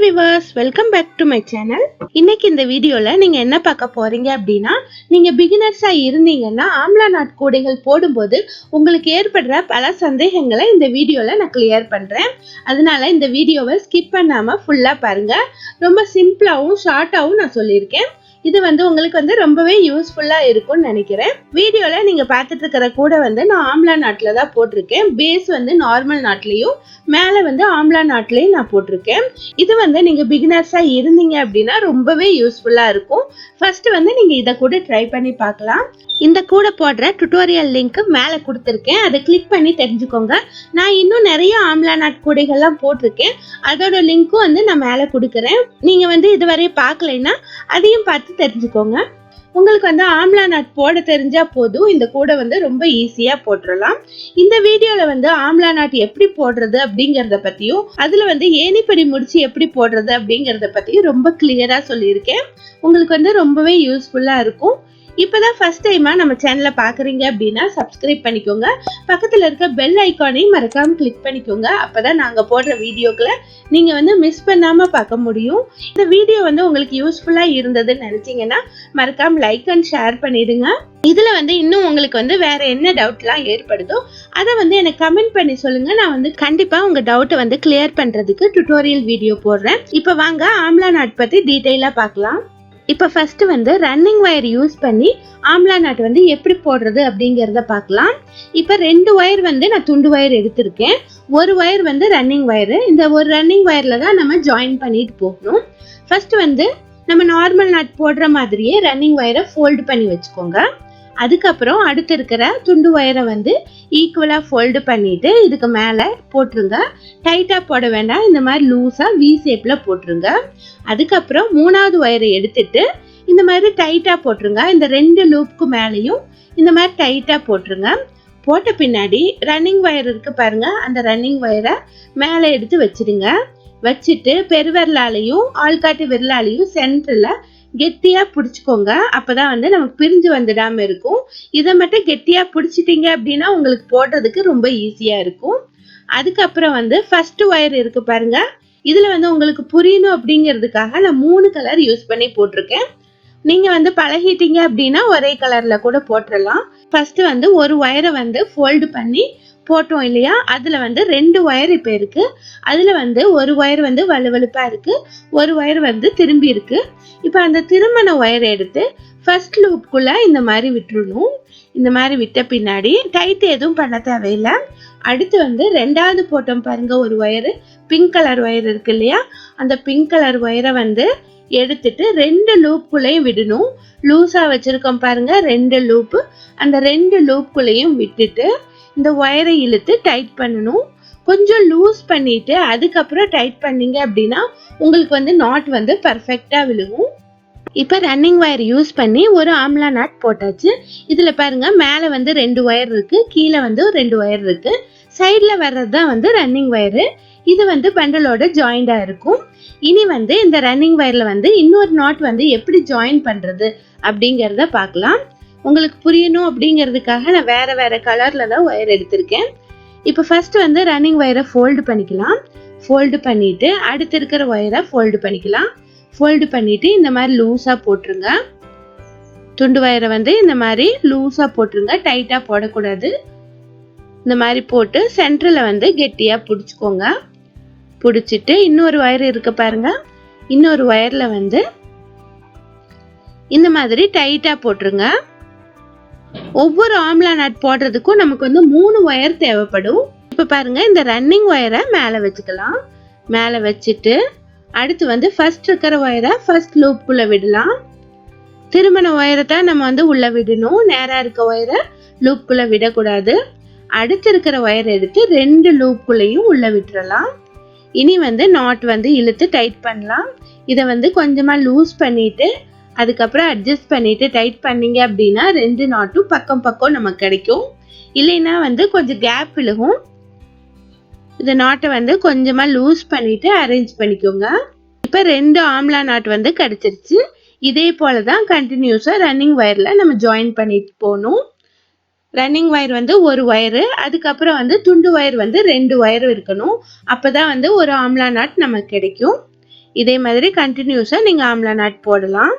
viewers, welcome back to my channel. இன்னைக்கு இந்த வீடியோல நீங்க என்ன பார்க்க போறீங்க அப்படின்னா, நீங்க பிகினர்ஸா இருந்தீங்கன்னா ஆம்லா நாட் கூடைகள் போடும்போது உங்களுக்கு ஏற்படுற பல சந்தேகங்களை இந்த வீடியோல நான் கிளியர் பண்றேன். அதனால இந்த வீடியோவை ஸ்கிப் பண்ணாம ஃபுல்லா பாருங்க. ரொம்ப சிம்பிளாவும் ஷார்ட்டாவும் நான் சொல்லியிருக்கேன். இது உங்களுக்கு ரொம்பவே யூஸ்ஃபுல்லா இருக்கும்னு நினைக்கிறேன். வீடியோல நீங்க பார்த்துட்டு இருக்கிற கூடை நான் ஆம்லா நாட்ல தான் போட்டிருக்கேன். பேஸ் நார்மல் நாட்லயும் மேல ஆம்லா நாட்லயும் நான் போட்டிருக்கேன். இது நீங்க பிகினர்ஸா இருந்தீங்க அப்படின்னா ரொம்பவே யூஸ்ஃபுல்லா இருக்கும். ஃபர்ஸ்ட் நீங்க இதை கூட ட்ரை பண்ணி பார்க்கலாம். இந்த கூடை போடுற டுட்டோரியல் லிங்க் மேல கொடுத்துருக்கேன். அதை கிளிக் பண்ணி தெரிஞ்சுக்கோங்க. நான் இன்னும் நிறைய ஆம்லா நாட் கூடைகள்லாம் போட்டிருக்கேன். அதோட லிங்க்கும் நான் மேல கொடுக்குறேன். நீங்க இதுவரை பார்க்கலைன்னா அதையும் பார்த்து தெரிஞ்சுக்கோங்க. உங்களுக்கு ஆம்லா நாட் போட தெரிஞ்சா போதும், இந்த கூடை ரொம்ப ஈஸியா போட்டுடலாம். இந்த வீடியோல ஆம்லா நாட் எப்படி போடுறது அப்படிங்கறத பத்தியும், அதுல ஏணிப்படி முடிச்சு எப்படி போடுறது அப்படிங்கறத பத்தியும் ரொம்ப கிளியரா சொல்லியிருக்கேன். உங்களுக்கு ரொம்பவே யூஸ்ஃபுல்லா இருக்கும். இப்பதான் ஃபர்ஸ்ட் டைமா நம்ம சேனலை பாக்குறீங்க அப்படின்னா சப்ஸ்கிரைப் பண்ணிக்கோங்க. பக்கத்துல இருக்க பெல் ஐக்கானையும் மறக்காம கிளிக் பண்ணிக்கோங்க. அப்பதான் நாங்க போடுற வீடியோக்களை நீங்க மிஸ் பண்ணாம பார்க்க முடியும். இந்த வீடியோ உங்களுக்கு யூஸ்ஃபுல்லா இருந்ததுன்னு நினைச்சீங்கன்னா மறக்காம லைக் அண்ட் ஷேர் பண்ணிடுங்க. இதுல இன்னும் உங்களுக்கு வேற என்ன டவுட்லாம் ஏற்படுதோ அதை எனக்கு கமெண்ட் பண்ணி சொல்லுங்க. நான் கண்டிப்பா உங்க டவுட்டை கிளியர் பண்றதுக்கு டுட்டோரியல் வீடியோ போடுறேன். இப்ப வாங்க ஆம்லா நாட் பத்தி டீடைலா பார்க்கலாம். இப்போ ஃபர்ஸ்ட் ரன்னிங் வயர் யூஸ் பண்ணி ஆம்லா நாட் எப்படி போடுறது அப்படிங்கறத பார்க்கலாம். இப்போ 2 வயர் நான் துண்டு வயர் எடுத்திருக்கேன். ஒரு வயர் ரன்னிங் வயர். இந்த ஒரு ரன்னிங் வயர்ல தான் நம்ம ஜாயின் பண்ணிட்டு போகணும். ஃபர்ஸ்ட் நம்ம நார்மல் நாட் போடுற மாதிரியே ரன்னிங் வயரை ஃபோல்டு பண்ணி வச்சுக்கோங்க. அதுக்கப்புறம் அடுத்து இருக்கிற துண்டு வயரை ஈக்குவலா ஃபோல்டு பண்ணிட்டு இதுக்கு மேல போட்டுருங்க. டைட்டா போட வேண்டாம், இந்த மாதிரி லூஸா வி ஷேப்ல போட்டுருங்க. அதுக்கப்புறம் 3வது வயரை எடுத்துட்டு இந்த மாதிரி டைட்டா போட்டுருங்க. இந்த 2 லூப்புக்கு மேலேயும் இந்த மாதிரி டைட்டா போட்டுருங்க. போட்ட பின்னாடி ரன்னிங் வயர் இருக்கு பாருங்க, அந்த ரன்னிங் வயரை மேல எடுத்து வச்சிருங்க. வச்சுட்டு பெருவிரலாலையும் ஆள்காட்டி விரலாலையும் சென்டர்ல கெட்டியா பிடிச்சுக்கோங்க. அப்பதான் நமக்கு பிரிஞ்சு வந்துடாம இருக்கும். இதை மட்டும் கெட்டியா பிடிச்சிட்டீங்க அப்படின்னா உங்களுக்கு போடுறதுக்கு ரொம்ப ஈஸியா இருக்கும். அதுக்கப்புறம் ஃபர்ஸ்ட் ஒயர் இருக்கு பாருங்க, இதுல உங்களுக்கு புரியணும் அப்படிங்கிறதுக்காக நான் 3 கலர் யூஸ் பண்ணி போட்டிருக்கேன். நீங்க பழகிட்டீங்க அப்படின்னா ஒரே கலர்ல கூட போட்டுடலாம். ஃபர்ஸ்ட் ஒரு ஒயரை ஃபோல்டு பண்ணி போட்டோம் இல்லையா, அதுல 2 ஒயர் இப்ப இருக்கு. அதுல ஒரு ஒயர் வலுவலுப்பா இருக்கு, ஒரு ஒயர் திரும்பி இருக்கு. இப்ப அந்த திருமண ஒயரை எடுத்து ஃபர்ஸ்ட் லூப்குள்ள இந்த மாதிரி விட்டுறணும். இந்த மாதிரி விட்ட பின்னாடி டைட் எதுவும் பண்ண தேவையில்லை. அடுத்து 2வது போட்டோம் பாருங்க ஒரு ஒயரு, பிங்க் கலர் ஒயர் இருக்கு இல்லையா, அந்த பிங்க் கலர் ஒயரை எடுத்துட்டு 2 லூப்குள்ளேயும் விடணும். லூஸா வச்சிருக்கோம் பாருங்க 2 லூப்பு, அந்த 2 லூப்குள்ளேயும் விட்டுட்டு இந்த ஒயரை இழுத்து டைட் பண்ணணும். கொஞ்சம் லூஸ் பண்ணிட்டு அதுக்கப்புறம் டைட் பண்ணீங்க அப்படின்னா உங்களுக்கு நாட் பர்ஃபெக்டா விழுகும். இப்ப ரன்னிங் வயர் யூஸ் பண்ணி ஒரு ஆம்லா நாட் போட்டாச்சு. இதுல பாருங்க மேல 2 ஒயர் இருக்கு, கீழே 2 ஒயர் இருக்கு. சைட்ல வர்றதுதான் ரன்னிங் வயரு. இது பண்டலோட ஜாயிண்டா இருக்கும். இனி இந்த ரன்னிங் வயர்ல இன்னொரு நாட் எப்படி ஜாயின் பண்றது அப்படிங்கறத பார்க்கலாம். உங்களுக்கு புரியணும் அப்படிங்கிறதுக்காக நான் வேற வேற கலர்ல தான் ஒயர் எடுத்திருக்கேன். இப்போ ஃபர்ஸ்ட் ரன்னிங் வயரை ஃபோல்டு பண்ணிக்கலாம். ஃபோல்டு பண்ணிட்டு அடுத்து இருக்கிற ஒயரை ஃபோல்டு பண்ணிக்கலாம். ஃபோல்டு பண்ணிட்டு இந்த மாதிரி லூஸா போட்டுருங்க. துண்டு வயரை இந்த மாதிரி லூஸா போட்டுருங்க, டைட்டா போடக்கூடாது. இந்த மாதிரி போட்டு சென்டர்ல கெட்டியா பிடிச்சுக்கோங்க. பிடிச்சிட்டு இன்னொரு ஒயர் இருக்கு பாருங்க, இன்னொரு ஒயர்ல இந்த மாதிரி டைட்டா போட்டுருங்க. ஒவ்வொரு ஆம்லா நாட் போடுறதுக்கும் நமக்கு 3 ஒயர் தேவைப்படும். இப்ப பாருங்க இந்த ரன்னிங் ஒயரை மேல வச்சுக்கலாம். மேல வச்சுட்டு அடுத்து ஃபர்ஸ்ட் இருக்கிற ஒயரை ஃபர்ஸ்ட் லூப்புக்குள்ள விடலாம். திருமண ஒயரை தான் நம்ம உள்ள விடணும், நேரா இருக்க ஒயரை லூப்புக்குள்ள விடக்கூடாது. அடுத்து இருக்கிற ஒயரை எடுத்து 2 லூப்புக்குள்ளேயும் உள்ள விட்டுறலாம். இனி நாட் இழுத்து டைட் பண்ணலாம். இதை கொஞ்சமா லூஸ் பண்ணிட்டு அதுக்கப்புறம் அட்ஜஸ்ட் பண்ணிட்டு டைட் பண்ணீங்க அப்படின்னா 2 நாட்டும் பக்கம் பக்கம் நமக்கு கிடைக்கும். இல்லைன்னா கொஞ்சம் கேப் விழுகும். இந்த நாட்டை கொஞ்சமா லூஸ் பண்ணிட்டு அரேஞ்ச் பண்ணிக்கோங்க. இப்ப 2 ஆம்லா நாட் கிடைச்சிருச்சு. இதே போலதான் கண்டினியூஸா ரன்னிங் வயர்ல நம்ம ஜாயின் பண்ணிட்டு போகணும். ரன்னிங் வயர் ஒரு ஒயரு, அதுக்கப்புறம் துண்டு வயர் 2 ஒயர் இருக்கணும். அப்பதான் ஒரு ஆம்லா நாட் நமக்கு கிடைக்கும். இதே மாதிரி கண்டினியூஸா நீங்க ஆம்லா நாட் போடலாம்.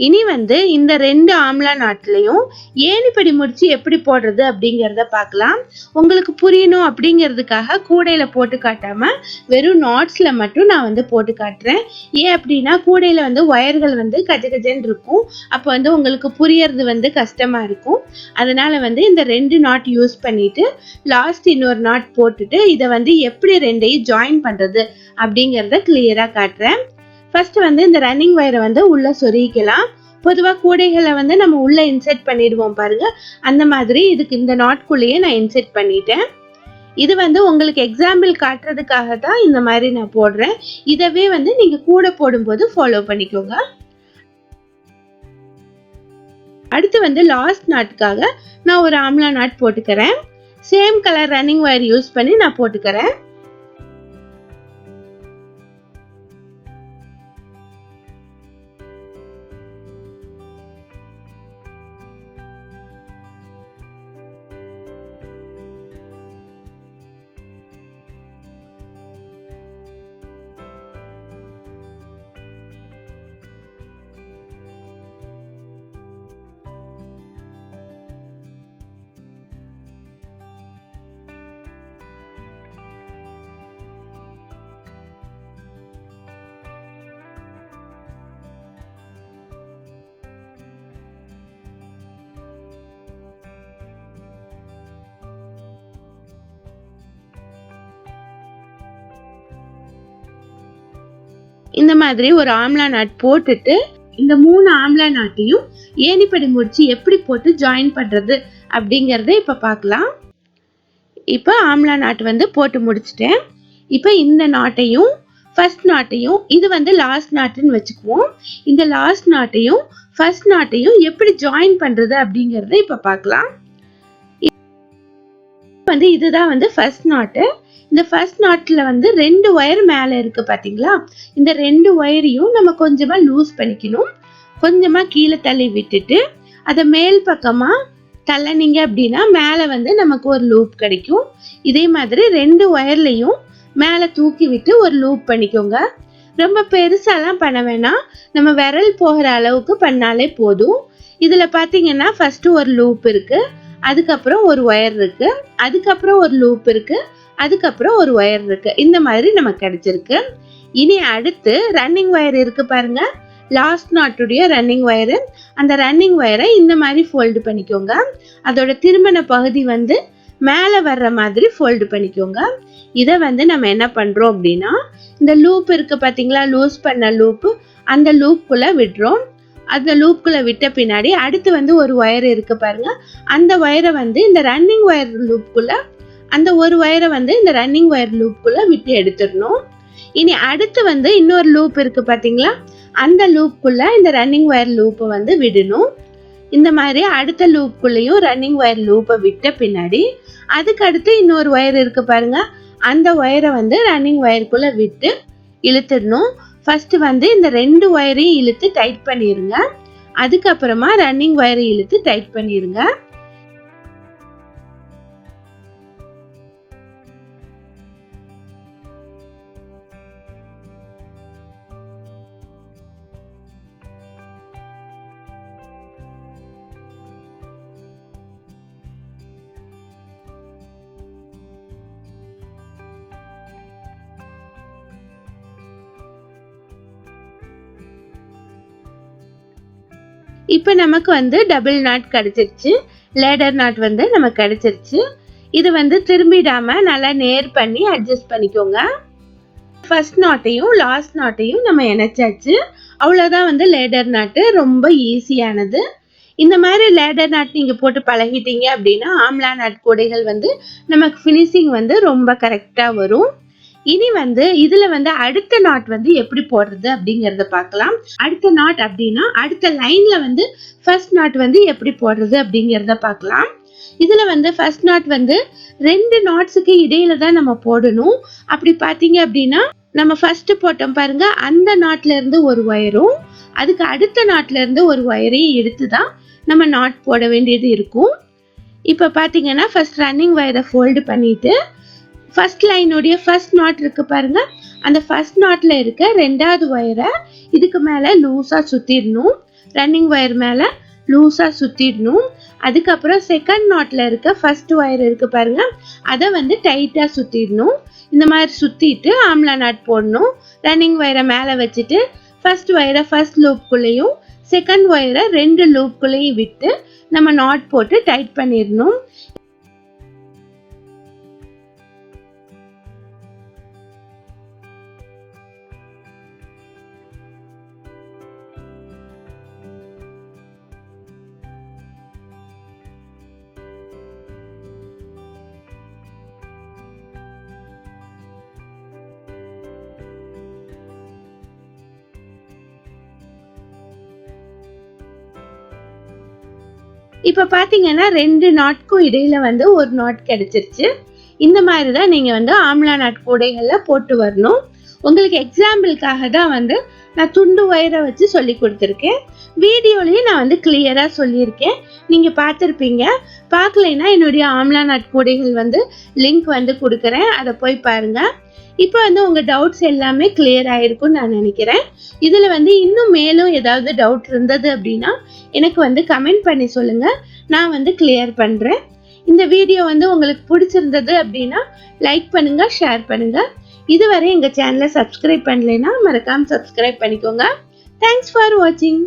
இனி வந்து இந்த 2 ஆம்லா நாட்லயும் ஏணிப்படி முடிச்சு எப்படி போடுறது அப்படிங்கறத பார்க்கலாம். உங்களுக்கு புரியணும் அப்படிங்கிறதுக்காக கூடையில போட்டு காட்டாம வெறும் நாட்ஸ்ல மட்டும் நான் வந்து போட்டு காட்டுறேன். ஏன் அப்படின்னா கூடையில வந்து ஒயர்கள் வந்து கஜகஜன்னு இருக்கும். அப்போ வந்து உங்களுக்கு புரியறது வந்து கஷ்டமா இருக்கும். அதனால வந்து இந்த 2 நாட் யூஸ் பண்ணிட்டு லாஸ்ட் இன்னொரு நாட் போட்டுட்டு இதை வந்து எப்படி ரெண்டையும் ஜாயின் பண்றது அப்படிங்கறத கிளியரா காட்டுறேன். ஃபர்ஸ்ட் வந்து இந்த ரன்னிங் வயரை வந்து உள்ள சொருகிக்கலாம். பொதுவா கூடைகளை வந்து நம்ம உள்ள இன்செர்ட் பண்ணிடுவோம் பாருங்க. அந்த மாதிரி இதுக்கு இந்த நாட்குள்ளேயே நான் இன்செர்ட் பண்ணிட்டேன். இது வந்து உங்களுக்கு எக்ஸாம்பிள் காட்டுறதுக்காக தான் இந்த மாதிரி நான் போடுறேன். இதவே வந்து நீங்க கூட போடும்போது ஃபாலோ பண்ணிக்கோங்க. அடுத்து வந்து லாஸ்ட் நாட்காக நான் ஒரு ஆம்லா நாட் போட்டுக்கிறேன். Same colour running wire use பண்ணி நான் போட்டுக்கிறேன். இந்த மாதிரி ஒரு ஆம்லா நாட் போட்டுட்டு இந்த 3 ஆம்லா நாட்டையும் ஏணிப்படி முடிச்சு எப்படி போட்டு ஜாயின் பண்றது அப்படிங்கறத இப்ப பார்க்கலாம். இப்ப ஆம்லா நாட் வந்து போட்டு முடிச்சிட்டேன். இப்ப இந்த நாட்டையும் ஃபர்ஸ்ட் நாட்டையும் இது வந்து லாஸ்ட் நாட்னு வச்சுக்குவோம். இந்த லாஸ்ட் நாட்டையும் ஃபர்ஸ்ட் நாட்டையும் எப்படி ஜாயின் பண்றது அப்படிங்கறத இப்ப பார்க்கலாம். வந்து இதுதான் வந்து ஃபர்ஸ்ட் நாட். இந்த ஃபர்ஸ்ட் நாட்ல வந்து 2 ஒயர் மேல இருக்கு பாத்தீங்களா? இந்த 2 ஒயரையும் நம்ம கொஞ்சமா லூஸ் பண்ணிக்கணும். கொஞ்சமா கீழே தள்ளி விட்டுட்டு அத மேல் பக்கமா தள்ளனீங்க அப்படின்னா மேல வந்து நமக்கு ஒரு லூப் கிடைக்கும். இதே மாதிரி 2 ஒயர்லயும் மேல தூக்கி விட்டு ஒரு லூப் பண்ணிக்கோங்க. ரொம்ப பெருசாலாம் பண்ண வேணாம். நம்ம விரல் போகிற அளவுக்கு பண்ணாலே போதும். இதுல பாத்தீங்கன்னா ஃபர்ஸ்ட் ஒரு லூப் இருக்கு, அதுக்கப்புறம் ஒரு ஒயர் இருக்கு, அதுக்கப்புறம் ஒரு லூப் இருக்கு, அதுக்கப்புறம் ஒரு ஒயர் இருக்கு. இந்த மாதிரி நமக்கு கிடைச்சிருக்கு. இனி அடுத்து ரன்னிங் ஒயர் இருக்கு பாருங்க, லாஸ்ட் நாட்டுடைய ரன்னிங் ஒயர். அந்த ரன்னிங் ஒயரை இந்த மாதிரி ஃபோல்டு பண்ணிக்கோங்க. அதோட திருமண பகுதி வந்து மேல வர்ற மாதிரி ஃபோல்டு பண்ணிக்கோங்க. இதை வந்து நம்ம என்ன பண்றோம் அப்படின்னா இந்த லூப் இருக்கு பாத்தீங்களா, லூஸ் பண்ண லூப், அந்த லூப்குள்ள விடுறோம். அந்த லூப்குள்ள விட்ட பின்னாடி அடுத்து வந்து ஒரு ஒயர் இருக்கு பாருங்க, அந்த ஒயரை வந்து இந்த ரன்னிங் ஒயர் லூப்குள்ள, அந்த ஒரு ஒயரை வந்து இந்த ரன்னிங் ஒயர் லூப்குள்ள விட்டு எடுத்துடணும். இனி அடுத்து வந்து இன்னொரு லூப் இருக்கு பாத்தீங்களா, அந்த லூப்குள்ள இந்த ரன்னிங் ஒயர் லூப்பை வந்து விடணும். இந்த மாதிரி அடுத்த லூப்குள்ளேயும் ரன்னிங் ஒயர் லூப்பை விட்ட பின்னாடி அதுக்கு அடுத்து இன்னொரு ஒயர் இருக்கு பாருங்க, அந்த ஒயரை வந்து ரன்னிங் ஒயருக்குள்ள விட்டு இழுத்துடணும். ஃபர்ஸ்ட் வந்து இந்த 2 ஒயரையும் இழுத்து டைட் பண்ணிருங்க. அதுக்கப்புறமா ரன்னிங் ஒயரை இழுத்து டைட் பண்ணிருங்க. இப்ப நமக்கு வந்து டபுள் நாட் கிடைச்சிருச்சு, லேடர் நாட் வந்து நமக்கு கிடைச்சிருச்சு. இது வந்து திரும்பிடாம நல்லா நேர் பண்ணி அட்ஜஸ்ட் பண்ணிக்கோங்க. ஃபர்ஸ்ட் நாட்டையும் லாஸ்ட் நாட்டையும் நம்ம இணைச்சாச்சு. அவ்வளவுதான் வந்து லேடர் நாட். ரொம்ப ஈஸியானது. இந்த மாதிரி லேடர் நாட் நீங்க போட்டு பழகிட்டீங்க அப்படின்னா ஆம்லா நாட் கூடைகள் வந்து நமக்கு ஃபினிஷிங் வந்து ரொம்ப கரெக்டா வரும். இனி வந்து இதுல வந்து அடுத்த நாட் வந்து எப்படி போடுறது அப்படிங்கறத பார்க்கலாம். அடுத்த நாட் அப்படின்னா அடுத்த லைன்ல வந்து ஃபர்ஸ்ட் நாட் வந்து எப்படி போடுறது அப்படிங்கறத பார்க்கலாம். இதுல வந்து ஃபர்ஸ்ட் நாட் வந்து 2 நாட்ஸுக்கு இடையில தான் நம்ம போடணும். அப்படி பாத்தீங்க அப்படின்னா நம்ம ஃபர்ஸ்ட் போட்டோம் பாருங்க, அந்த நாட்ல இருந்து ஒரு ஒயரும் அதுக்கு அடுத்த நாட்ல இருந்து ஒரு ஒயரையும் எடுத்துதான் நம்ம நாட் போட வேண்டியது இருக்கும். இப்ப பாத்தீங்கன்னா ஃபர்ஸ்ட் ரன்னிங் ஒயரை ஃபோல்டு பண்ணிட்டு ஃபர்ஸ்ட் லைனுடைய ஃபர்ஸ்ட் நாட் இருக்கு பாருங்க, அந்த ஃபர்ஸ்ட் நாட்ல இருக்க ரெண்டாவது ஒயரை இதுக்கு மேலே லூஸாக சுற்றிடணும். ரன்னிங் ஒயர் மேலே லூஸாக சுற்றிடணும். அதுக்கப்புறம் செகண்ட் நாட்ல இருக்க ஃபர்ஸ்ட் ஒயர் இருக்கு பாருங்க, அதை வந்து டைட்டாக சுற்றிடணும். இந்த மாதிரி சுற்றிட்டு ஆம்லா நாட் போடணும். ரன்னிங் ஒயரை மேலே வச்சுட்டு ஃபர்ஸ்ட் ஒயரை ஃபர்ஸ்ட் லூப்குள்ளேயும் செகண்ட் ஒயரை 2 லூப்குள்ளேயும் விட்டு நம்ம நாட் போட்டு டைட் பண்ணிடணும். இப்போ பார்த்தீங்கன்னா 2 நாட்க்கும் இடையில வந்து ஒரு நாட் கிடைச்சிருச்சு. இந்த மாதிரி தான் நீங்கள் வந்து ஆம்லா நாட் கூடைகளில் போட்டு வரணும். உங்களுக்கு எக்ஸாம்பிளுக்காக தான் வந்து நான் துண்டு ஒயரை வச்சு சொல்லி கொடுத்துருக்கேன். வீடியோலையும் நான் வந்து கிளியராக சொல்லியிருக்கேன், நீங்கள் பார்த்துருப்பீங்க. பார்க்கலைன்னா என்னுடைய ஆம்லா நாட் கூடைகள் வந்து லிங்க் வந்து கொடுக்குறேன், அதை போய் பாருங்கள். இப்போ வந்து உங்கள் டவுட்ஸ் எல்லாமே கிளியர் ஆகிருக்குன்னு நான் நினைக்கிறேன். இதில் வந்து இன்னும் மேலும் ஏதாவது டவுட் இருந்தது அப்படின்னா எனக்கு வந்து கமெண்ட் பண்ணி சொல்லுங்கள், நான் வந்து கிளியர் பண்ணுறேன். இந்த வீடியோ வந்து உங்களுக்கு பிடிச்சிருந்தது அப்படின்னா லைக் பண்ணுங்கள், ஷேர் பண்ணுங்கள். இதுவரை எங்கள் சேனலை சப்ஸ்கிரைப் பண்ணலைன்னா மறக்காமல் சப்ஸ்கிரைப் பண்ணிக்கோங்க. தேங்க்ஸ் ஃபார் வாட்சிங்.